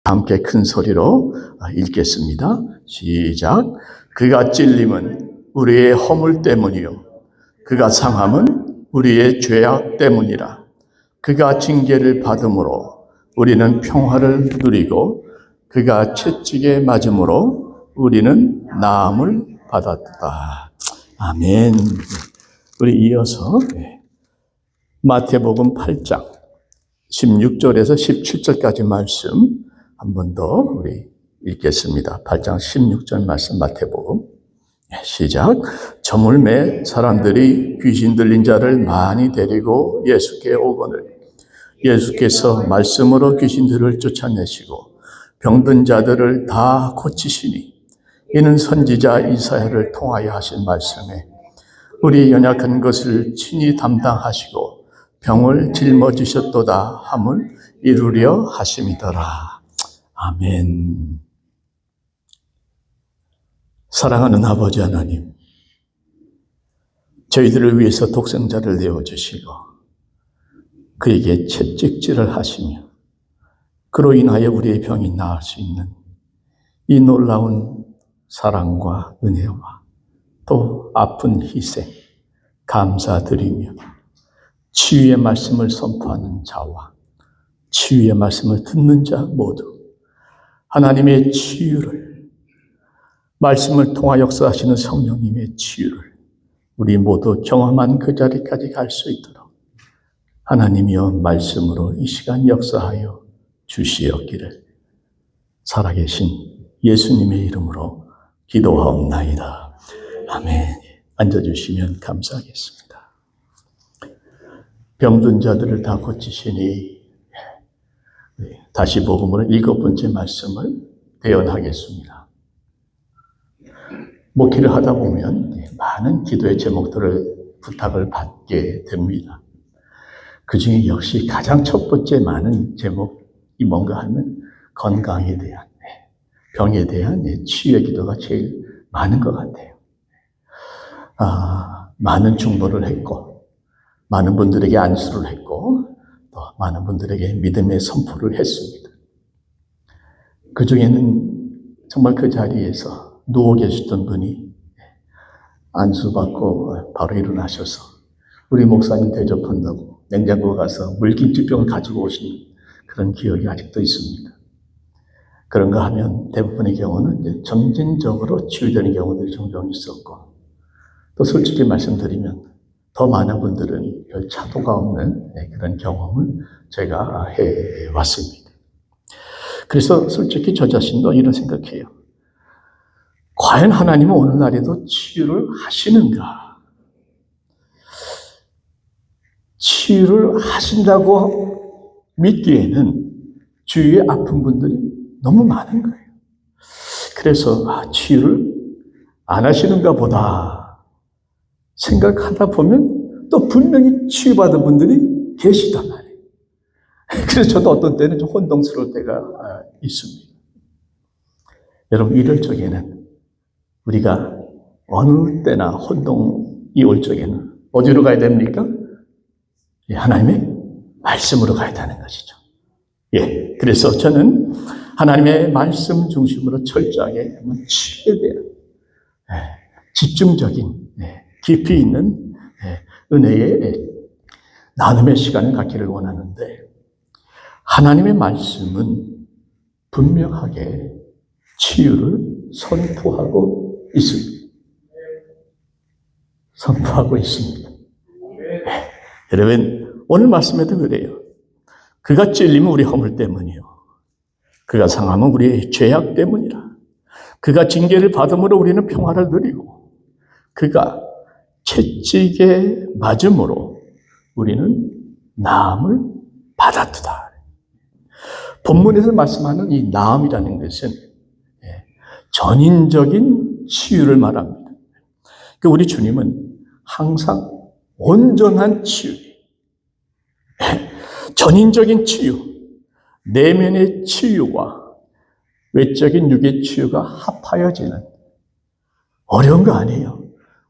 함께 큰 소리로 읽겠습니다. 시작. 그가 찔림은 우리의 허물 때문이요 그가 상함은 우리의 죄악 때문이라. 그가 징계를 받음으로 우리는 평화를 누리고 그가 채찍에 맞음으로 우리는 나음을 받았다. 아멘. 우리 이어서 마태복음 8장 16절에서 17절까지 말씀 한 번 더 우리 읽겠습니다. 8장 16절 말씀 마태복음 시작. 저물매 사람들이 귀신 들린 자를 많이 데리고 예수께 오거늘 예수께서 말씀으로 귀신들을 쫓아내시고 병든 자들을 다 고치시니 이는 선지자 이사야를 통하여 하신 말씀에 우리 연약한 것을 친히 담당하시고 병을 짊어지셨도다 함을 이루려 하심이더라. 아멘. 사랑하는 아버지 하나님, 저희들을 위해서 독생자를 내어주시고 그에게 채찍질을 하시며 그로 인하여 우리의 병이 나을 수 있는 이 놀라운 사랑과 은혜와 또 아픈 희생 감사드리며 치유의 말씀을 선포하는 자와 치유의 말씀을 듣는 자 모두 하나님의 치유를 말씀을 통하 역사하시는 성령님의 치유를 우리 모두 경험한 그 자리까지 갈 수 있도록 하나님이여 말씀으로 이 시간 역사하여 주시옵기를 살아계신 예수님의 이름으로 기도하옵나이다. 아멘. 앉아주시면 감사하겠습니다. 병든 자들을 다 고치시니 다시 복음으로 7번째 말씀을 대언하겠습니다. 목회를 하다 보면 많은 기도의 제목들을 부탁을 받게 됩니다. 그 중에 역시 가장 첫 번째 많은 제목이 뭔가 하면 건강에 대한, 병에 대한 치유의 기도가 제일 많은 것 같아요. 많은 중보를 했고, 많은 분들에게 안수를 했고, 또 많은 분들에게 믿음의 선포를 했습니다. 그 중에는 정말 그 자리에서 누워 계셨던 분이 안수받고 바로 일어나셔서 우리 목사님 대접한다고 냉장고 가서 물김치병 가지고 오신 그런 기억이 아직도 있습니다. 그런가 하면 대부분의 경우는 이제 점진적으로 치유되는 경우들이 종종 있었고, 또 솔직히 말씀드리면 더 많은 분들은 별 차도가 없는 그런 경험을 제가 해왔습니다. 그래서 솔직히 저 자신도 이런 생각해요. 과연 하나님은 오늘날에도 치유를 하시는가? 치유를 하신다고 믿기에는 주위에 아픈 분들이 너무 많은 거예요. 그래서 치유를 안 하시는가 보다 생각하다 보면 또 분명히 치유받은 분들이 계시단 말이에요. 그래서 저도 어떤 때는 좀 혼동스러울 때가 있습니다. 여러분, 이럴 적에는 우리가 어느 때나 혼동이 올 적에는 어디로 가야 됩니까? 하나님의 말씀으로 가야 되는 것이죠. 그래서 저는 하나님의 말씀 중심으로 철저하게 치유에 대한 집중적인 깊이 있는 은혜의 나눔의 시간을 갖기를 원하는데, 하나님의 말씀은 분명하게 치유를 선포하고 있습니다. 선포하고 있습니다. 여러분, 오늘 말씀에도 그래요. 그가 찔리면 우리 허물 때문이요 그가 상하면 우리의 죄악 때문이라. 그가 징계를 받음으로 우리는 평화를 누리고 그가 채찍에 맞음으로 우리는 나음을 받았도다. 본문에서 말씀하는 이 나음이라는 것은 전인적인 치유를 말합니다. 우리 주님은 항상 온전한 치유, 전인적인 치유, 내면의 치유와 외적인 육의 치유가 합하여지는 어려운 거 아니에요.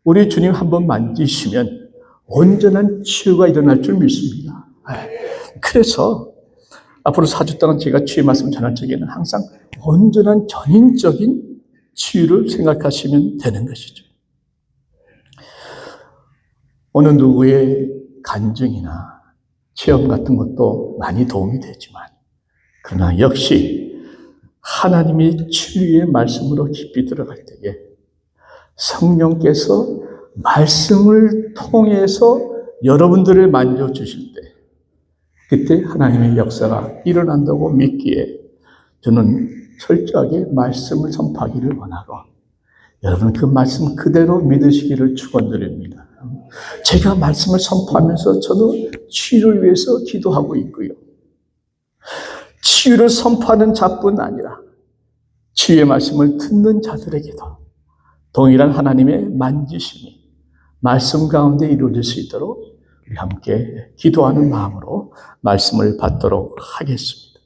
우리 주님 한번 만지시면 온전한 치유가 일어날 줄 믿습니다. 그래서 앞으로 4주 동안 제가 치유의 말씀 전할 적에는 항상 온전한 전인적인 치유를 생각하시면 되는 것이죠. 어느 누구의 간증이나 체험 같은 것도 많이 도움이 되지만, 그러나 역시 하나님의 치유의 말씀으로 깊이 들어갈 때에 성령께서 말씀을 통해서 여러분들을 만져주실 때, 그때 하나님의 역사가 일어난다고 믿기에 저는 철저하게 말씀을 선포하기를 원하고, 여러분 그 말씀 그대로 믿으시기를 축원드립니다. 제가 말씀을 선포하면서 저는 치유를 위해서 기도하고 있고요. 치유를 선포하는 자뿐 아니라 치유의 말씀을 듣는 자들에게도 동일한 하나님의 만지심이 말씀 가운데 이루어질 수 있도록 우리 함께 기도하는 마음으로 말씀을 받도록 하겠습니다.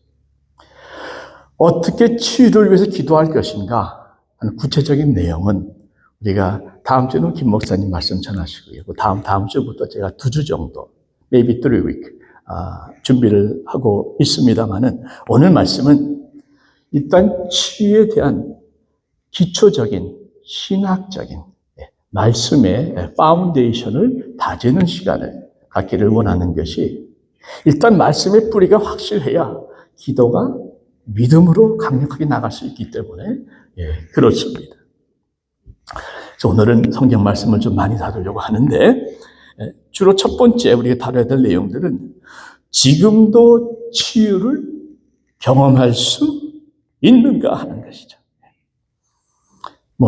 어떻게 치유를 위해서 기도할 것인가 하는 구체적인 내용은 우리가 다음 주는 김 목사님 말씀 전하시고요. 다음 주부터 제가 2주 정도, maybe 3 week 준비를 하고 있습니다만은, 오늘 말씀은 일단 치유에 대한 기초적인 신학적인 말씀의 파운데이션을 다지는 시간을 갖기를 원하는 것이, 일단 말씀의 뿌리가 확실해야 기도가 믿음으로 강력하게 나갈 수 있기 때문에 그렇습니다. 그래서 오늘은 성경 말씀을 좀 많이 다루려고 하는데, 주로 첫 번째 우리가 다뤄야 될 내용들은 지금도 치유를 경험할 수 있는가 하는 것이죠.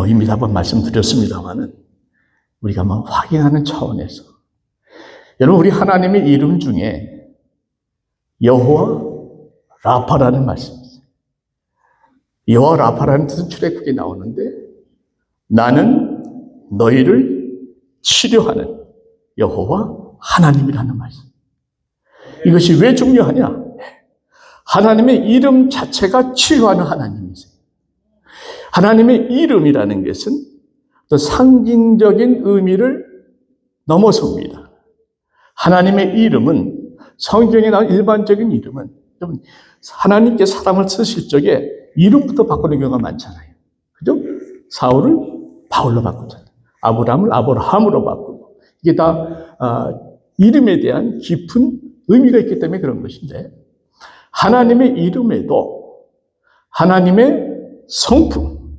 이미 한번 말씀드렸습니다만은 우리가 확인하는 차원에서, 여러분 우리 하나님의 이름 중에 여호와 라파라는 말씀이 있어요. 여호와 라파라는 뜻은 출애굽기에 나오는데, 나는 너희를 치료하는 여호와 하나님이라는 말씀. 이것이 왜 중요하냐? 하나님의 이름 자체가 치유하는 하나님이세요. 하나님의 이름이라는 것은 또 상징적인 의미를 넘어섭니다. 하나님의 이름은, 성경에 나온 일반적인 이름은, 하나님께 사람을 쓰실 적에 이름부터 바꾸는 경우가 많잖아요. 그죠? 사울을 바울로 바꾸잖아요. 아브라함을 아브라함으로 바꾸고. 이게 다 이름에 대한 깊은 의미가 있기 때문에 그런 것인데, 하나님의 이름에도 하나님의 성품,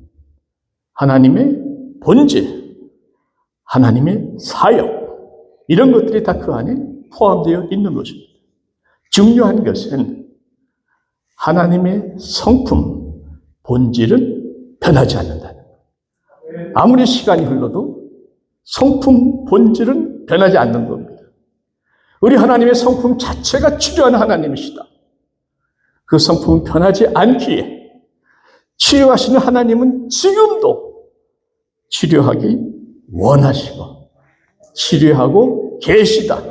하나님의 본질, 하나님의 사역, 이런 것들이 다 그 안에 포함되어 있는 것입니다. 중요한 것은 하나님의 성품, 본질은 변하지 않는다는 거예요. 아무리 시간이 흘러도 성품, 본질은 변하지 않는 겁니다. 우리 하나님의 성품 자체가 치료하는 하나님이시다. 그 성품은 변하지 않기에 치료하시는 하나님은 지금도 치료하기 원하시고 치료하고 계시다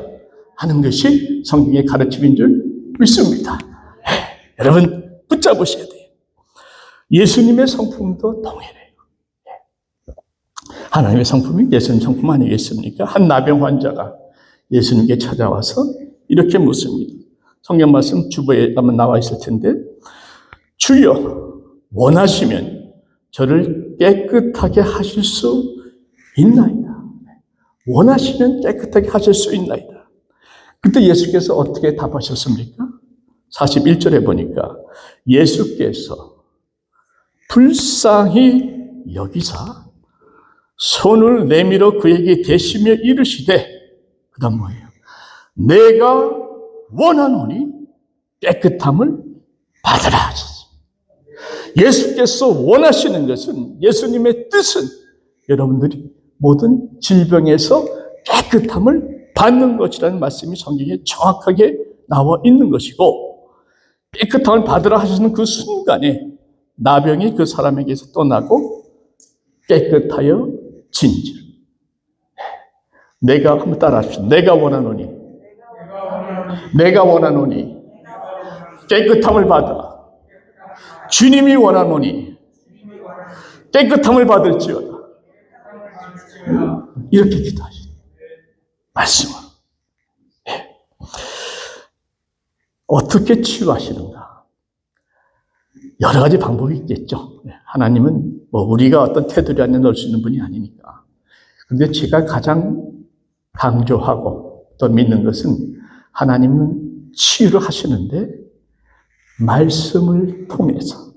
하는 것이 성경의 가르침인 줄 믿습니다. 여러분 붙잡으셔야 돼요. 예수님의 성품도 동일해요. 하나님의 성품이 예수님 성품 아니겠습니까? 한 나병 환자가 예수님께 찾아와서 이렇게 묻습니다. 성경 말씀 주보에 아마 나와 있을 텐데, 주여 원하시면 저를 깨끗하게 하실 수 있나이다. 원하시면 깨끗하게 하실 수 있나이다. 그때 예수께서 어떻게 답하셨습니까? 41절에 보니까 예수께서 불쌍히 여기사 손을 내밀어 그에게 대시며 이르시되, 그 다음 뭐예요? 내가 원하노니 깨끗함을 받으라 하셨습니다. 예수께서 원하시는 것은, 예수님의 뜻은 여러분들이 모든 질병에서 깨끗함을 받는 것이라는 말씀이 성경에 정확하게 나와 있는 것이고, 깨끗함을 받으라 하시는 그 순간에 나병이 그 사람에게서 떠나고 깨끗하여 진즉. 내가 한번 따라합시다. 내가 원하노니 깨끗함을 받으라. 주님이 원하노니 깨끗함을 받을지어다. 이렇게 기도하시죠. 말씀으로. 어떻게 치유하시는가? 여러 가지 방법이 있겠죠. 하나님은 우리가 어떤 테두리 안에 넣을 수 있는 분이 아니니까. 그런데 제가 가장 강조하고 또 믿는 것은 하나님은 치유를 하시는데 말씀을 통해서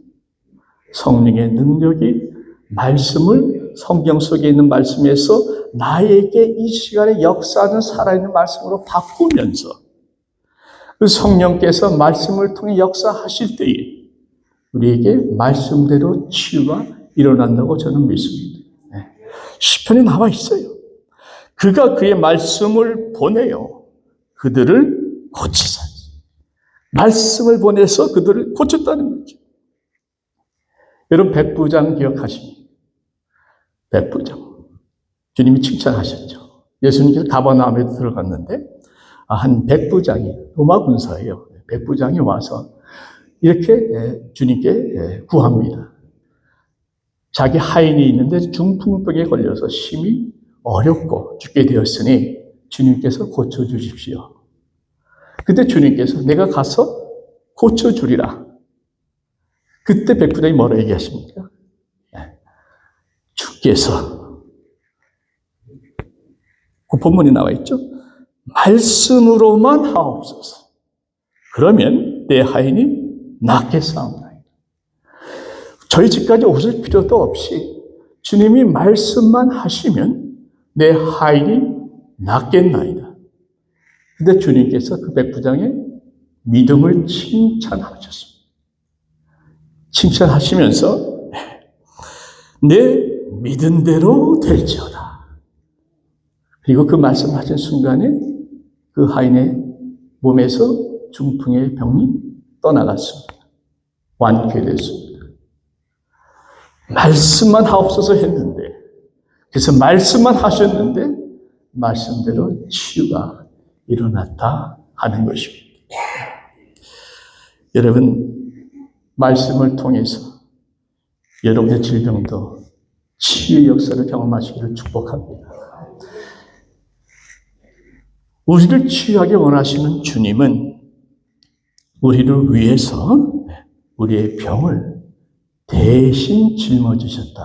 성령의 능력이 말씀을 성경 속에 있는 말씀에서 나에게 이 시간에 역사하는 살아있는 말씀으로 바꾸면서 그 성령께서 말씀을 통해 역사하실 때에 우리에게 말씀대로 치유가 일어난다고 저는 믿습니다. 시편에 나와 있어요. 그가 그의 말씀을 보내요. 그들을 고치사. 말씀을 보내서 그들을 고쳤다는 거죠. 여러분 백부장 기억하십니까? 백부장. 주님이 칭찬하셨죠. 예수님께서 가버나움에 들어갔는데 한 백부장이 로마 군사예요. 백부장이 와서 이렇게 주님께 구합니다. 자기 하인이 있는데 중풍병에 걸려서 심히 어렵고 죽게 되었으니 주님께서 고쳐주십시오. 그때 주님께서 내가 가서 고쳐주리라. 그때 백부장이 뭐라 얘기하십니까? 주께서, 그 본문에 나와 있죠? 말씀으로만 하옵소서. 그러면 내 하인이 낫겠사옵나이다. 저희 집까지 오실 필요도 없이 주님이 말씀만 하시면 내 하인이 낫겠나이다. 근데 주님께서 그 백부장의 믿음을 칭찬하셨습니다. 칭찬하시면서 내 믿은 대로 될지어다. 그리고 그 말씀하신 순간에 그 하인의 몸에서 중풍의 병이 떠나갔습니다. 완쾌됐습니다. 말씀만 하옵소서 했는데, 그래서 말씀만 하셨는데 말씀대로 치유가 일어났다 하는 것입니다. 여러분, 말씀을 통해서 여러분의 질병도 치유의 역사를 경험하시기를 축복합니다. 우리를 치유하게 원하시는 주님은 우리를 위해서 우리의 병을 대신 짊어지셨다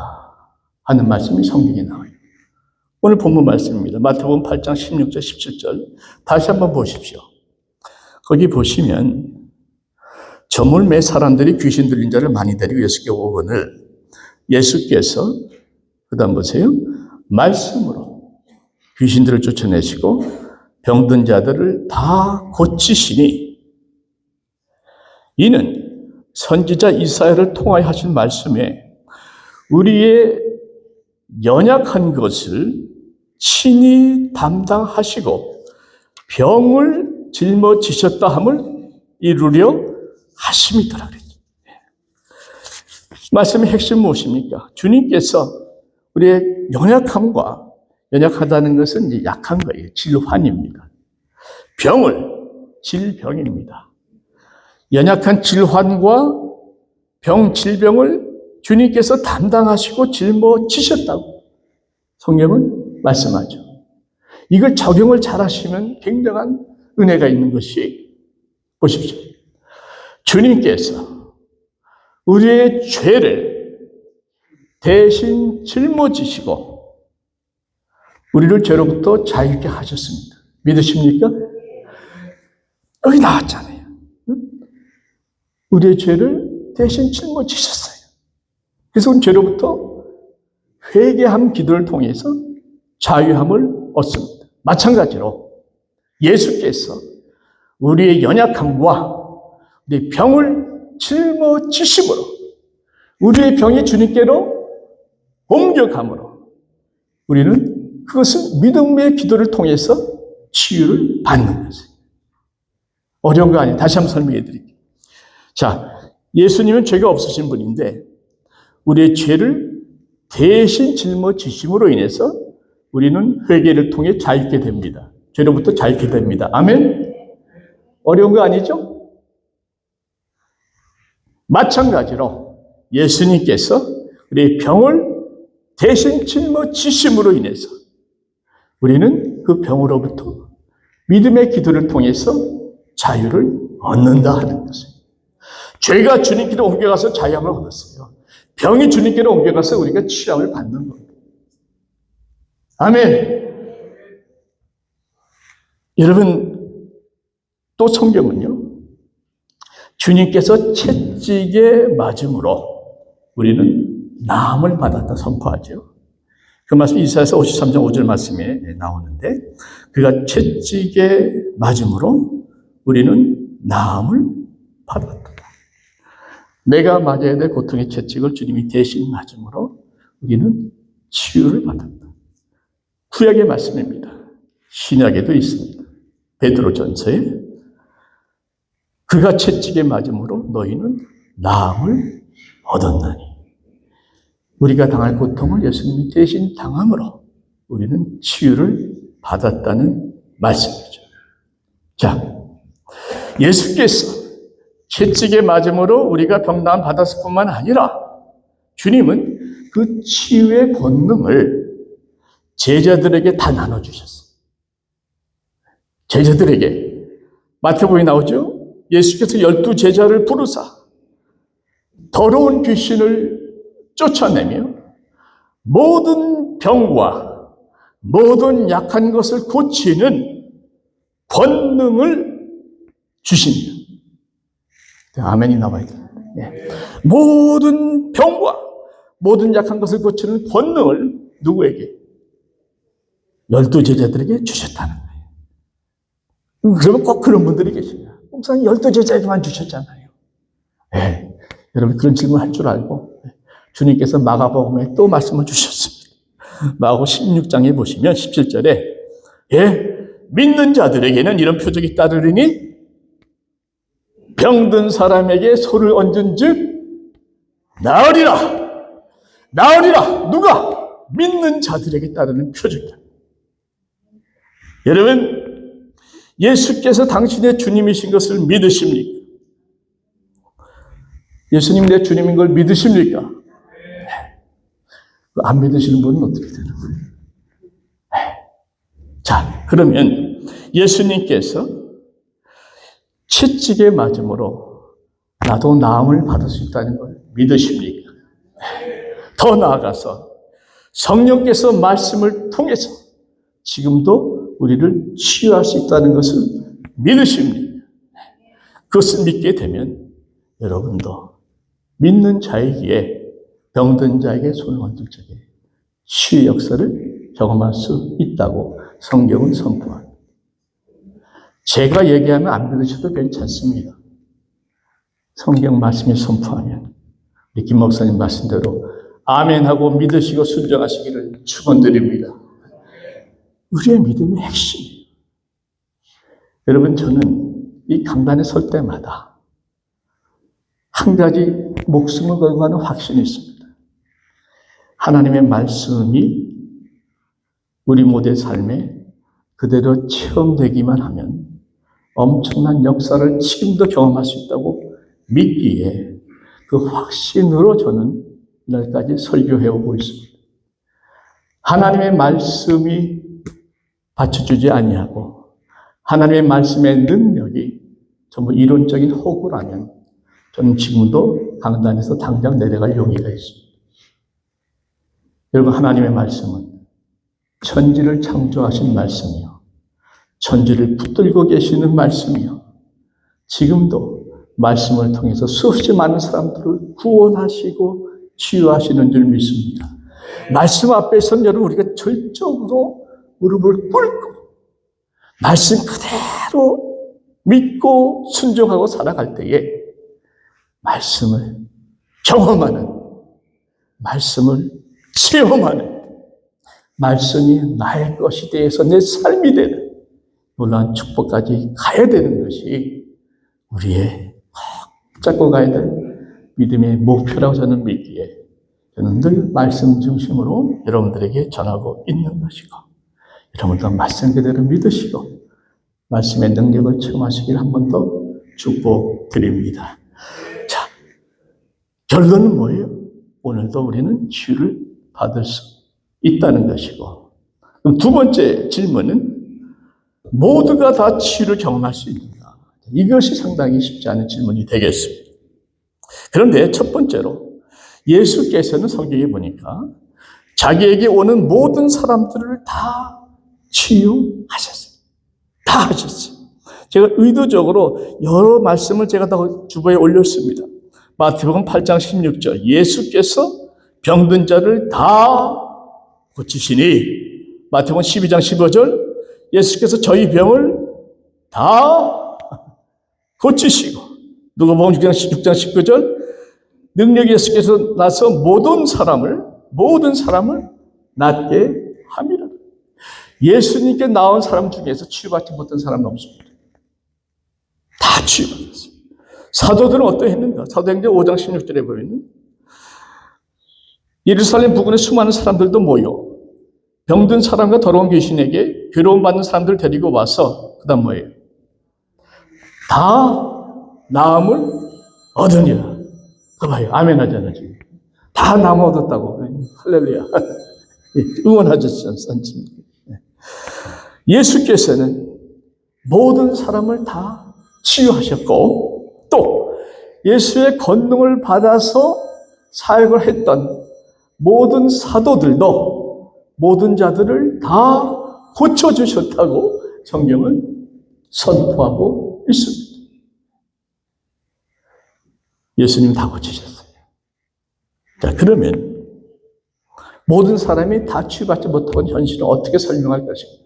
하는 말씀이 성경에 나와요. 오늘 본문 말씀입니다. 마태복음 8장 16절 17절 다시 한번 보십시오. 거기 보시면 저물 매 사람들이 귀신 들린 자를 많이 데리고 예수께 오거늘 예수께서 그 다음 보세요. 말씀으로 귀신들을 쫓아내시고 병든 자들을 다 고치시니 이는 선지자 이사야를 통하여 하신 말씀에 우리의 연약한 것을 친히 담당하시고 병을 짊어지셨다 함을 이루려 하심이더라 그랬죠. 말씀의 핵심 무엇입니까? 주님께서 우리의 연약함과 연약하다는 것은 이제 약한 거예요. 질환입니다. 병을 질병입니다. 연약한 질환과 질병을 주님께서 담당하시고 짊어지셨다고 성경은 말씀하죠. 이걸 적용을 잘 하시면 굉장한 은혜가 있는 것이 보십시오. 주님께서 우리의 죄를 대신 짊어지시고 우리를 죄로부터 자유케 하셨습니다. 믿으십니까? 여기 나왔잖아요. 우리의 죄를 대신 짊어지셨어요. 그래서 우리 죄로부터 회개함 기도를 통해서 자유함을 얻습니다. 마찬가지로 예수께서 우리의 연약함과 우리의 병을 짊어지심으로 우리의 병이 주님께로 옮겨감으로 우리는 그것을 믿음의 기도를 통해서 치유를 받는 것이에요. 어려운 거 아니에요. 다시 한번 설명해 드릴게요. 자, 예수님은 죄가 없으신 분인데 우리의 죄를 대신 짊어지심으로 인해서 우리는 회개를 통해 자유케 됩니다. 죄로부터 자유케 됩니다. 아멘? 어려운 거 아니죠? 마찬가지로 예수님께서 우리의 병을 대신 짊어지심으로 인해서 우리는 그 병으로부터 믿음의 기도를 통해서 자유를 얻는다 하는 것입니다. 죄가 주님께로 옮겨가서 자유함을 얻었어요. 병이 주님께로 옮겨가서 우리가 치유함을 받는 겁니다. 아멘. 여러분, 또 성경은요, 주님께서 채찍에 맞음으로 우리는 나음을 받았다 선포하죠. 그 말씀 이사야서 53장 5절 말씀에 나오는데, 그가 채찍에 맞음으로 우리는 나음을 받았다. 내가 맞아야 될 고통의 채찍을 주님이 대신 맞음으로 우리는 치유를 받았다. 구약의 말씀입니다. 신약에도 있습니다. 베드로전서에 그가 채찍에 맞음으로 너희는 나음을 얻었나니. 우리가 당할 고통을 예수님이 대신 당함으로 우리는 치유를 받았다는 말씀이죠. 자, 예수께서 채찍에 맞음으로 우리가 병나음 받았을 뿐만 아니라 주님은 그 치유의 권능을 제자들에게 다 나눠주셨어요. 제자들에게. 마태복음에 나오죠? 예수께서 12제자를 부르사 더러운 귀신을 쫓아내며 모든 병과 모든 약한 것을 고치는 권능을 주십니다. 아멘이 나와야 됩니다. 네. 모든 병과 모든 약한 것을 고치는 권능을 누구에게? 12제자들에게 주셨다는 거예요. 그러면 꼭 그런 분들이 계십니다. 목사님 12제자에게만 주셨잖아요. 네. 여러분 그런 질문 할 줄 알고 주님께서 마가복음에 또 말씀을 주셨습니다. 마가복음 16장에 보시면 17절에 믿는 자들에게는 이런 표적이 따르리니 병든 사람에게 손을 얹은 즉 나으리라. 나으리라. 누가? 믿는 자들에게 따르는 표적이다. 여러분, 예수께서 당신의 주님이신 것을 믿으십니까? 예수님 내 주님인 걸 믿으십니까? 안 믿으시는 분은 어떻게 되는 거예요? 자, 그러면 예수님께서 채찍에 맞음으로 나도 나음을 받을 수 있다는 걸 믿으십니까? 더 나아가서 성령께서 말씀을 통해서 지금도 우리를 치유할 수 있다는 것을 믿으십니까? 그것을 믿게 되면 여러분도 믿는 자에게 병든 자에게 손을 얹을 적에 치유의 역사를 경험할 수 있다고 성경은 선포합니다. 제가 얘기하면 안 믿으셔도 괜찮습니다. 성경 말씀이 선포하면 우리 김 목사님 말씀대로 아멘하고 믿으시고 순종하시기를 축원드립니다. 우리의 믿음의 핵심이에요. 여러분, 저는 이 강단에 설 때마다 한 가지 목숨을 걸고 하는 확신이 있습니다. 하나님의 말씀이 우리 모두의 삶에 그대로 체험되기만 하면 엄청난 역사를 지금도 경험할 수 있다고 믿기에 그 확신으로 저는 이날까지 설교해오고 있습니다. 하나님의 말씀이 받쳐주지 아니하고 하나님의 말씀의 능력이 전부 이론적인 허구라면 저는 지금도 강단에서 당장 내려갈 용의가 있습니다. 여러분, 하나님의 말씀은 천지를 창조하신 말씀이요, 천지를 붙들고 계시는 말씀이요, 지금도 말씀을 통해서 수없이 많은 사람들을 구원하시고 치유하시는 줄 믿습니다. 말씀 앞에서는 여러분 우리가 절적으로 무릎을 꿇고 말씀 그대로 믿고 순종하고 살아갈 때에 말씀을 경험하는, 말씀을 체험하는, 말씀이 나의 것이 되어서 내 삶이 되는 놀라운 축복까지 가야 되는 것이 우리의 붙잡고 가야 될 믿음의 목표라고 저는 믿기에 저는 늘 말씀 중심으로 여러분들에게 전하고 있는 것이고, 여러분도 말씀 그대로 믿으시고 말씀의 능력을 체험하시길 한 번 더 축복드립니다. 자, 결론은 뭐예요? 오늘도 우리는 치유를 받을 수 있다는 것이고, 그럼 두 번째 질문은 모두가 다 치유를 경험할 수 있는가? 이것이 상당히 쉽지 않은 질문이 되겠습니다. 그런데 첫 번째로 예수께서는 성경에 보니까 자기에게 오는 모든 사람들을 다 치유하셨어요. 다 하셨어요. 제가 의도적으로 여러 말씀을 제가 다 주보에 올렸습니다. 마태복음 8장 16절 예수께서 병든 자를 다 고치시니, 마태복음 12장 15절 예수께서 저희 병을 다 고치시고, 누가복음 6장 19절 능력이 예수께서 나서 모든 사람을 낫게 함이라. 예수님께 나온 사람 중에서 치유받지 못한 사람은 없습니다. 다 치유받았어요. 사도들은 어떠했는가? 사도행전 5장 16절에 보면 예루살렘 부근에 수많은 사람들도 모여 병든 사람과 더러운 귀신에게 괴로움받는 사람들 데리고 와서 그 다음 뭐예요? 다 나음을 얻으니라. 그거 봐요. 아멘 하잖아 지금. 다 나음 얻었다고. 할렐루야. 응원하죠. 선생님. 예수께서는 모든 사람을 다 치유하셨고, 또 예수의 권능을 받아서 사역을 했던 모든 사도들도 모든 자들을 다 고쳐주셨다고 성경은 선포하고 있습니다. 예수님 다 고치셨어요. 자, 그러면 모든 사람이 다 치유받지 못하는 현실을 어떻게 설명할 것인가?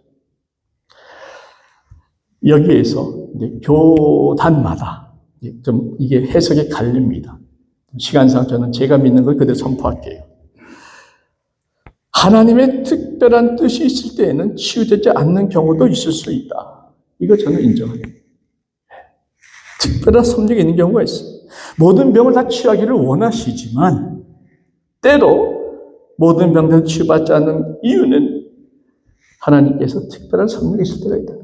여기에서 이제 교단마다 좀 이게 해석이 갈립니다. 시간상 저는 제가 믿는 걸 그대로 선포할게요. 하나님의 특별한 뜻이 있을 때에는 치유되지 않는 경우도 있을 수 있다. 이거 저는 인정합니다. 특별한 섭리가 있는 경우가 있어요. 모든 병을 다 치유하기를 원하시지만 때로 모든 병들 치유받지 않는 이유는 하나님께서 특별한 섭리가 있을 때가 있다.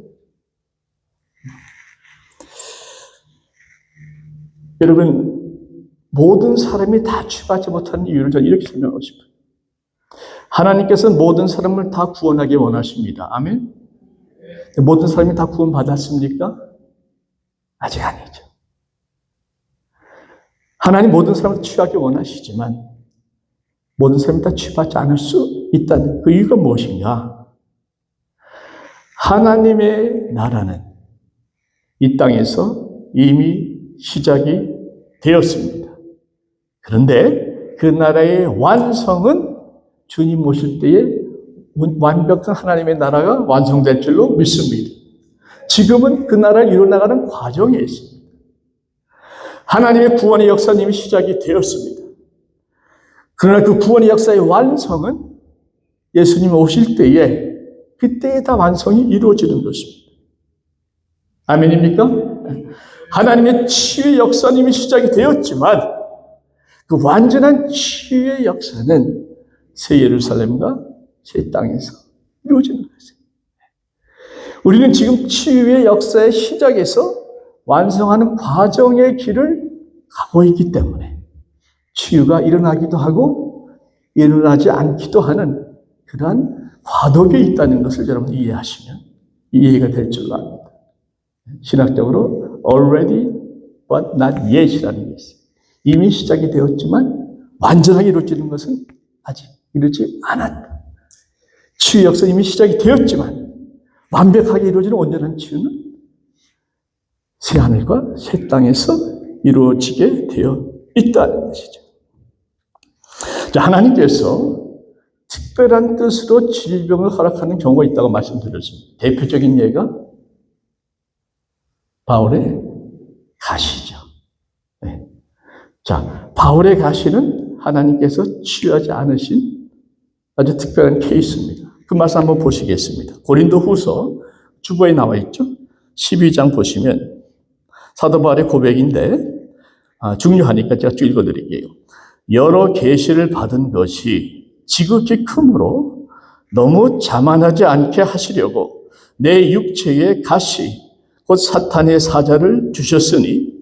여러분, 모든 사람이 다 치유받지 못하는 이유를 저는 이렇게 설명하고 싶어요. 하나님께서는 모든 사람을 다 구원하기 원하십니다. 아멘? 모든 사람이 다 구원받았습니까? 아직 아니죠. 하나님 모든 사람을 치유하기 원하시지만 모든 사람이 다 치유받지 않을 수 있다는 그 이유가 무엇인가? 하나님의 나라는 이 땅에서 이미 시작이 되었습니다. 그런데 그 나라의 완성은 주님 오실 때에 완벽한 하나님의 나라가 완성될 줄로 믿습니다. 지금은 그 나라를 이루어나가는 과정에 있습니다. 하나님의 구원의 역사는 이미 시작이 되었습니다. 그러나 그 구원의 역사의 완성은 예수님 오실 때에 그때에 다 완성이 이루어지는 것입니다. 아멘입니까? 하나님의 치유의 역사는 이미 시작이 되었지만 그 완전한 치유의 역사는 새 예루살렘과 새 땅에서 이루어지는 것이에요. 우리는 지금 치유의 역사의 시작에서 완성하는 과정의 길을 가고 있기 때문에 치유가 일어나기도 하고 일어나지 않기도 하는 그러한 과도기에 있다는 것을 여러분 이해하시면 이해가 될 줄로 압니다. 신학적으로 already but not yet이라는 게 있어요. 이미 시작이 되었지만 완전하게 이루어지는 것은 아직 이루어지지 않았다. 치유 역사는 이미 시작이 되었지만 완벽하게 이루어지는 온전한 치유는 새 하늘과 새 땅에서 이루어지게 되어 있다는 것이죠. 자, 하나님께서 특별한 뜻으로 질병을 허락하는 경우가 있다고 말씀드렸습니다. 대표적인 예가 바울의 가시죠. 네. 자, 바울의 가시는 하나님께서 치유하지 않으신 아주 특별한 케이스입니다. 그 말씀 한번 보시겠습니다. 고린도 후서 주보에 나와 있죠. 12장 보시면 사도 바울의 고백인데 중요하니까 제가 쭉 읽어드릴게요. 여러 계시를 받은 것이 지극히 크므로 너무 자만하지 않게 하시려고 내 육체에 가시 곧 사탄의 사자를 주셨으니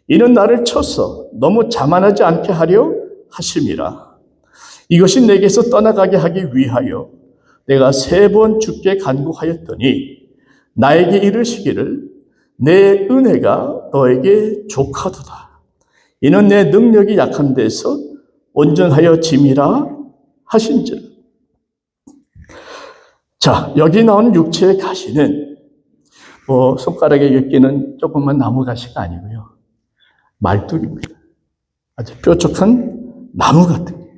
이는 나를 쳐서 너무 자만하지 않게 하려 하심이라. 이것이 내게서 떠나가게 하기 위하여 내가 3번 주께 간구하였더니 나에게 이르시기를 내 은혜가 너에게 족하도다. 이는 내 능력이 약한 데서 온전하여 짐이라 하신즉. 자, 여기 나온 육체의 가시는 손가락에 엮이는 조그만 나무 가시가 아니고요. 말뚝입니다. 아주 뾰족한 나무 같은.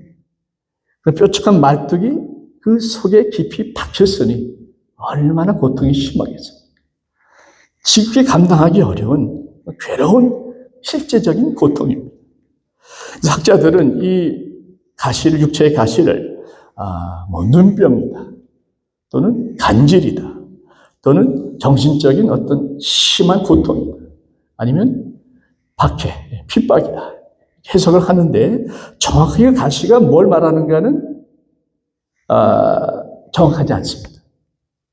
그 뾰족한 말뚝이 그 속에 깊이 박혔으니 얼마나 고통이 심하겠습니까? 쉽게 감당하기 어려운 괴로운 실제적인 고통입니다. 학자들은 이 가시를, 육체의 가시를 눈병이다, 또는 간질이다, 또는 정신적인 어떤 심한 고통이다, 아니면 박해, 핍박이다 해석을 하는데, 정확하게 가시가 뭘 말하는가는 정확하지 않습니다.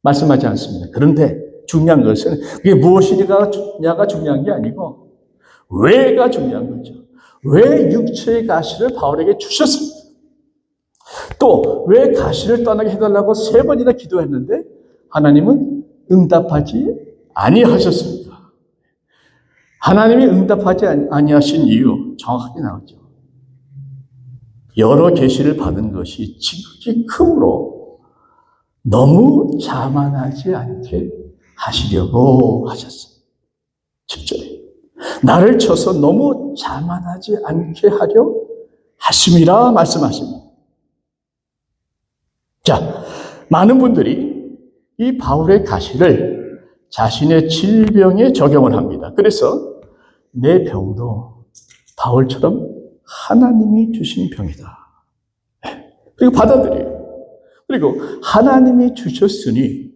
말씀하지 않습니다. 그런데 중요한 것은 그게 무엇이냐가 중요한 게 아니고 왜가 중요한 거죠. 왜 육체의 가시를 바울에게 주셨습니까? 또 왜 가시를 떠나게 해달라고 3번이나 기도했는데 하나님은 응답하지 아니하셨습니까? 하나님이 응답하지 아니하신 이유 정확하게 나오죠. 여러 계시를 받은 것이 지극히 크므로 너무 자만하지 않게 하시려고 하셨습니다. 10절에 나를 쳐서 너무 자만하지 않게 하려 하심이라 말씀하십니다. 자, 많은 분들이 이 바울의 가시를 자신의 질병에 적용을 합니다. 그래서 내 병도 바울처럼 하나님이 주신 병이다. 그리고 받아들여요. 그리고 하나님이 주셨으니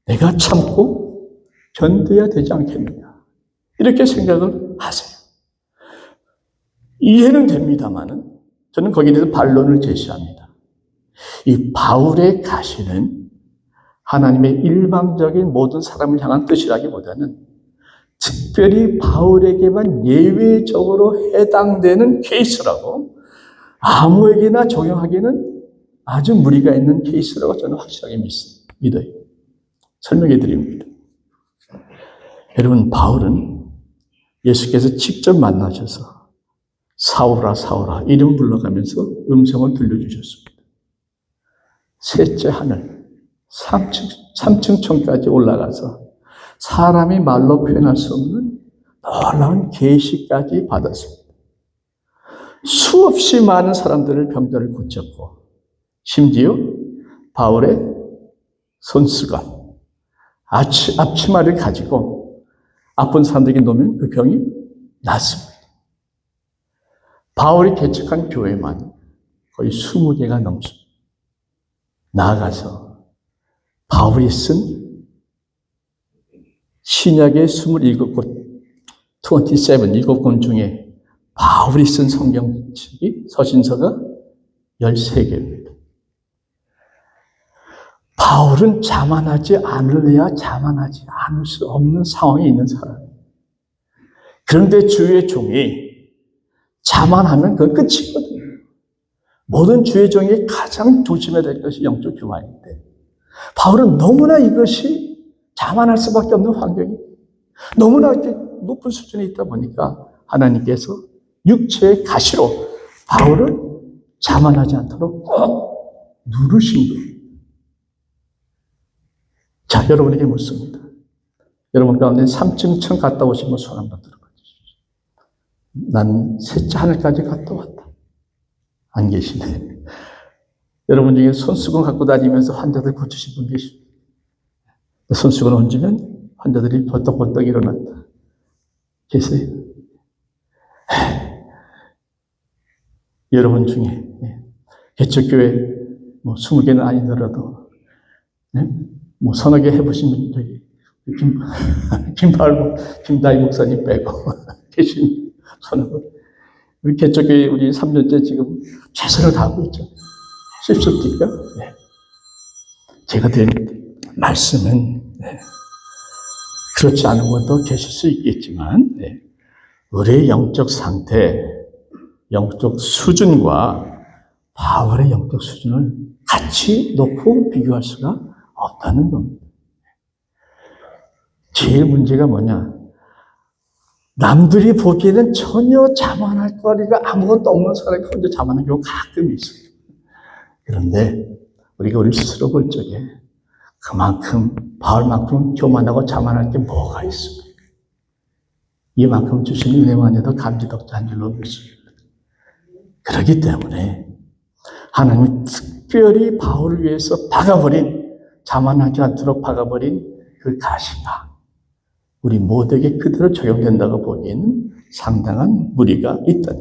내가 참고 견뎌야 되지 않겠느냐, 이렇게 생각을 하세요. 이해는 됩니다만은 저는 거기에 대해서 반론을 제시합니다. 이 바울의 가시는 하나님의 일방적인 모든 사람을 향한 뜻이라기보다는 특별히 바울에게만 예외적으로 해당되는 케이스라고, 아무에게나 적용하기는 아주 무리가 있는 케이스라고 저는 확실하게 믿어요. 설명해 드립니다. 여러분, 바울은 예수께서 직접 만나셔서 사울아 사울아 이름 불러가면서 음성을 들려주셨습니다. 셋째 하늘 3층 천까지 올라가서 사람이 말로 표현할 수 없는 놀라운 계시까지 받았습니다. 수없이 많은 사람들을 병자를 고쳤고, 심지어 바울의 손수건, 앞치마를 가지고 아픈 사람들에게 놓으면 그 병이 낫습니다. 바울이 개척한 교회만 거의 20개가 넘습니다. 나아가서 바울이 쓴 신약의 27권, 7권 중에 바울이 쓴 성경책이, 서신서가 13개입니다. 바울은 자만하지 않으려야 자만하지 않을 수 없는 상황에 있는 사람이에요. 그런데 주의 종이 자만하면 그건 끝이거든요. 모든 주의 종이 가장 조심해야 될 것이 영적 교만인데, 바울은 너무나 이것이 자만할 수밖에 없는 환경이, 너무나 이렇게 높은 수준에 있다 보니까 하나님께서 육체의 가시로 바울을 자만하지 않도록 꼭 누르신 거예요. 자, 여러분에게 묻습니다. 여러분 가운데 3층 천 갔다 오시면 손 한번 들어봐 주십시오. 난 셋째 하늘까지 갔다 왔다. 안 계시네. 여러분 중에 손수건 갖고 다니면서 환자들 고치신 분 계십니까? 손수건 얹으면 환자들이 벌떡벌떡 일어났다. 계세요? 여러분 중에 개척교회 20개는 아니더라도 서너 개 해보신 분들이 김다희 목사님 빼고 계신 서너. 우리 개척교회 우리 3년째 지금 최선을 다하고 있죠. 쉽습니까? 네. 제가 드린 말씀은 그렇지 않은 분도 계실 수 있겠지만, 우리의 영적 상태, 영적 수준과 바울의 영적 수준을 같이 놓고 비교할 수가 없다는 겁니다. 제일 문제가 뭐냐? 남들이 보기에는 전혀 자만할 거리가 아무것도 없는 사람이 혼자 자만한 경우가 가끔 있어요. 그런데 우리가 우리 스스로 볼 적에 그만큼 바울만큼 교만하고 자만할 게 뭐가 있습니까? 이만큼 주신 은혜만 해도 감지덕지한 줄로 믿습니다. 그렇기 때문에 하나님이 특별히 바울을 위해서 박아버린, 자만하지 않도록 박아버린 그 가시가 우리 모두에게 그대로 적용된다고 보기에는 상당한 무리가 있다.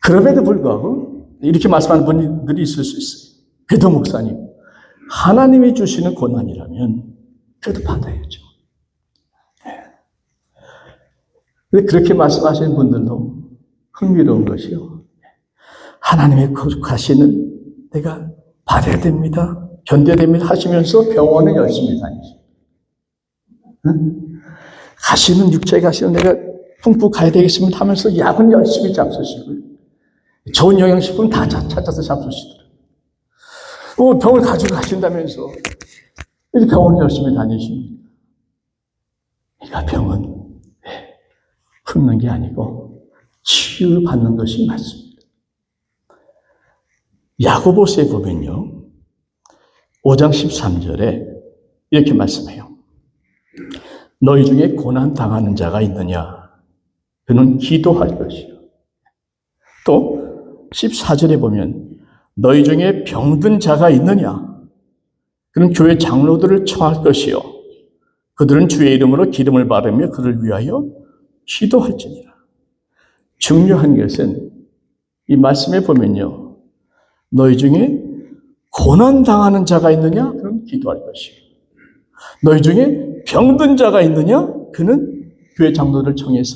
그럼에도 불구하고 이렇게 말씀하는 분들이 있을 수 있어요. 배도 목사님, 하나님이 주시는 고난이라면 그래도 받아야죠. 근데 그렇게 말씀하시는 분들도 흥미로운 것이요. 하나님의 가시는 내가 받아야 됩니다. 견뎌야 됩니다 하시면서 병원에 열심히 다니시죠. 가시는 육체에 가시는 내가 품고 가야 되겠습니다 하면서 약은 열심히 잡수시고요. 좋은 영양식품 다 찾아서 잡수시더라고요. 병을 가지고 가신다면서 병원에 열심히 다니십니다. 그러니까 병은 푸는 게 아니고 치유받는 것이 맞습니다. 야고보서에 보면요. 5장 13절에 이렇게 말씀해요. 너희 중에 고난 당하는 자가 있느냐? 그는 기도할 것이요. 또 14절에 보면 너희 중에 병든 자가 있느냐? 그는 교회 장로들을 청할 것이요. 그들은 주의 이름으로 기름을 바르며 그를 위하여 기도할지니라. 중요한 것은 이 말씀에 보면요. 너희 중에 고난 당하는 자가 있느냐? 그럼 기도할 것이요. 너희 중에 병든 자가 있느냐? 그는 교회 장로들을 청해서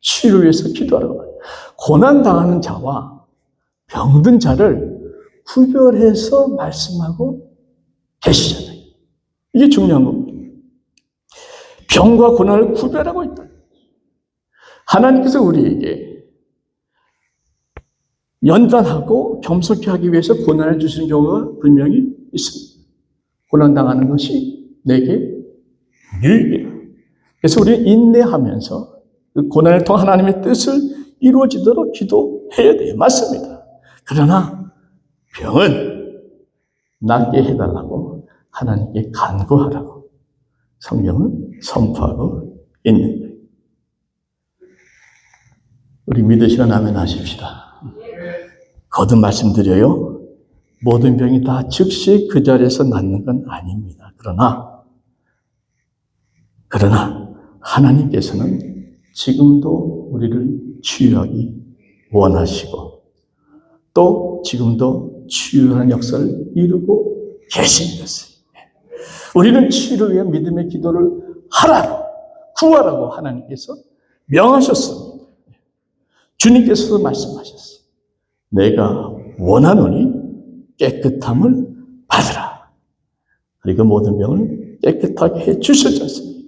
치유를 위해서 기도하라고 말해요. 고난 당하는 자와 병든 자를 구별해서 말씀하고 계시잖아요. 이게 중요한 겁니다. 병과 고난을 구별하고 있다. 하나님께서 우리에게 연단하고 겸손케 하기 위해서 고난을 주시는 경우가 분명히 있습니다. 고난당하는 것이 내게 유익이다. 그래서 우리는 인내하면서 그 고난을 통해 하나님의 뜻을 이루어지도록 기도해야 돼요. 맞습니다. 그러나 병은 낫게 해달라고 하나님께 간구하라고 성경은 선포하고 있는 거예요. 우리 믿으시면 아멘 하십시다. 거듭 말씀드려요. 모든 병이 다 즉시 그 자리에서 낫는 건 아닙니다. 그러나 하나님께서는 지금도 우리를 치유하기 원하시고 또 지금도 치유하는 역사를 이루고 계신 것을 우리는 치유를 위해 믿음의 기도를 하라고 구하라고 하나님께서 명하셨습니다. 주님께서도 말씀하셨어요. 내가 원하노니 깨끗함을 받으라. 그리고 모든 병을 깨끗하게 해 주셨지 않습니까?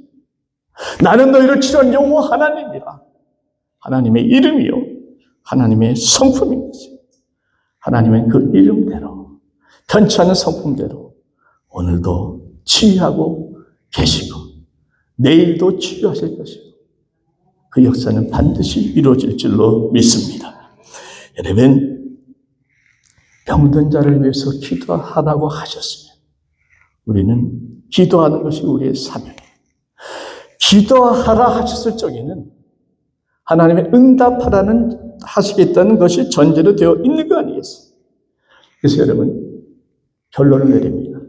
나는 너희를 치료한 여호와 하나님이라. 하나님의 이름이요. 하나님의 성품인 것이요. 하나님은 그 이름대로 편치 않은 성품대로 오늘도 치유하고 계시고 내일도 치유하실 것이고 그 역사는 반드시 이루어질 줄로 믿습니다. 여러분, 병든 자를 위해서 기도하라고 하셨으면 우리는 기도하는 것이 우리의 사명이에요. 기도하라 하셨을 적에는 하나님의 응답하라는 하시겠다는 것이 전제로 되어 있는 거 아니겠어요? 그래서 여러분, 결론을 내립니다.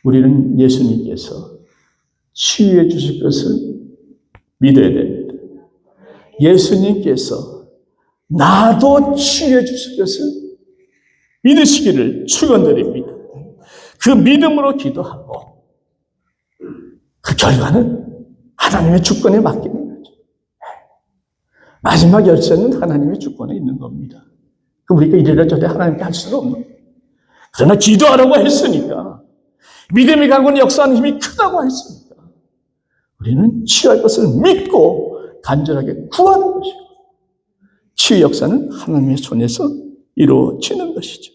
우리는 예수님께서 치유해 주실 것을 믿어야 됩니다. 예수님께서 나도 치유해 주실 것을 믿으시기를 축원드립니다. 그 믿음으로 기도하고 그 결과는 하나님의 주권에 맡기는 거죠. 마지막 열쇠는 하나님의 주권에 있는 겁니다. 우리가 이래라 저래 하나님께 할 수는 없는 거예요. 그러나 기도하라고 했으니까 믿음이 강건 역사하는 힘이 크다고 했으니까 우리는 치유할 것을 믿고 간절하게 구하는 것이고 치유 역사는 하나님의 손에서 이루어지는 것이죠.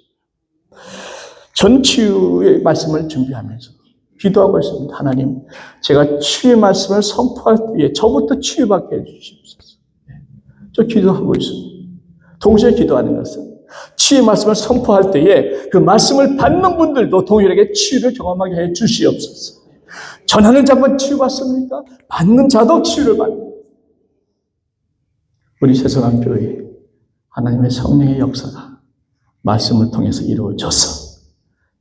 전 치유의 말씀을 준비하면서 기도하고 있습니다. 하나님, 제가 치유의 말씀을 선포할 때에 저부터 치유받게 해주시옵소서. 저 기도하고 있습니다. 동시에 기도하는 것은 치유의 말씀을 선포할 때에 그 말씀을 받는 분들도 동일하게 치유를 경험하게 해 주시옵소서. 전하는 자만 치유받습니까? 받는 자도 치유를 받는 우리 새성한 교회 하나님의 성령의 역사가 말씀을 통해서 이루어져서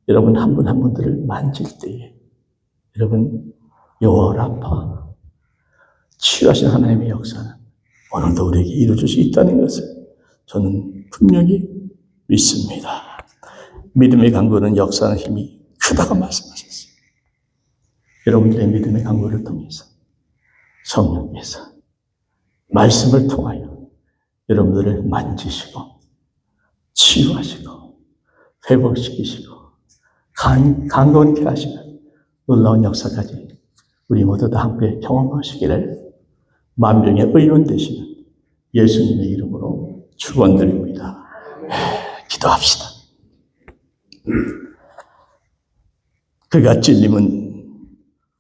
여러분 한 분 한 분들을 만질 때에 여러분 여호와라파 치유하신 하나님의 역사는 오늘도 우리에게 이루어질 수 있다는 것을 저는 분명히 믿습니다. 믿음의 강구는 역사하는 힘이 크다고 말씀하셨어요. 여러분들의 믿음의 강구를 통해서 성령께서 말씀을 통하여 여러분들을 만지시고 치유하시고 회복시키시고 강건케 하시는 놀라운 역사까지 우리 모두 다 함께 경험하시기를 만병의 의원 되시는 예수님의 이름으로 축원드립니다. 기도합시다. 그가 찔림은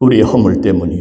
우리의 허물 때문이요